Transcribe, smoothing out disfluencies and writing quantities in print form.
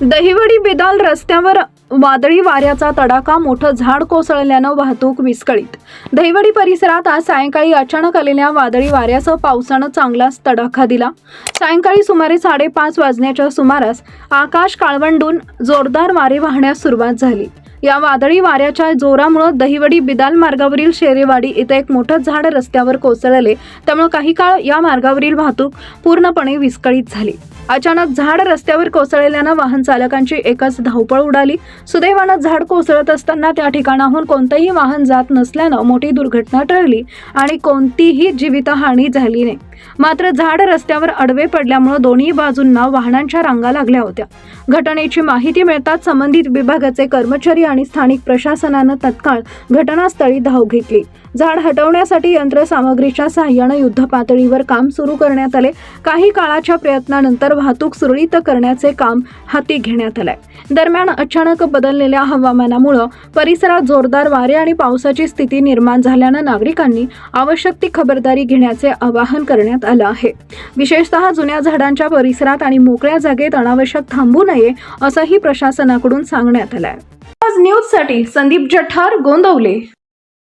दहिवडी बेदाल रस्त्यावर वादळी वाऱ्याचा तडाखा, मोठं झाड कोसळल्यानं वाहतूक विस्कळीत। दहिवडी परिसरात आज सायंकाळी अचानक आलेल्या वादळी वाऱ्यासह पावसानं चांगलाच तडाखा दिला। सायंकाळी सुमारे 5:30 वाजण्याच्या सुमारास आकाश काळवंडून जोरदार वारे वाहण्यास सुरुवात झाली। या वादळी वाऱ्याच्या जोरामुळे दहिवडी बिदाल मार्गावरील शेरेवाडी इथे एक मोठं झाड रस्त्यावर कोसळले, त्यामुळे काही काळ या मार्गावरील वाहतूक पूर्णपणे विस्कळीत झाली। अचानक झाड रस्त्यावर कोसळल्यानं वाहन चालकांची एकच धावपळ उडाली। सुदैवानं झाड कोसळत असताना त्या ठिकाणाहून कोणतेही वाहन जात नसल्यानं मोठी दुर्घटना टळली आणि कोणतीही जीवितहानी झाली नाही। मात्र झाड रस्त्यावर आडवे पडल्यामुळे दोन्ही बाजूंना वाहनांच्या रांगा लागल्या होत्या। घटनेची माहिती मिळताच संबंधित विभागाचे कर्मचारी आणि स्थानिक प्रशासनानं तत्काळ घटनास्थळी धाव घेतली। झाड हटवण्यासाठी यंत्रसामग्रीच्या सहाय्याने युद्धपातळीवर काम सुरू करण्यात आले। काही काळाच्या प्रयत्नानंतर वाहतूक सुरळीत करण्याचे काम हाती घेण्यात आले। दरम्यान अचानक बदललेल्या हवामानामुळे परिसरात जोरदार वारे आणि पावसाची स्थिती निर्माण झाल्याने नागरिकांनी आवश्यक ती खबरदारी घेण्याचे आवाहन करण्यात आलं आहे। विशेषतः जुन्या झाडांच्या परिसरात आणि मोकळ्या जागेत अनावश्यक थांबू नये असंही प्रशासनाकडून सांगण्यात आलं आहे। आज न्यूजसाठी संदीप जठार, गोंदवले।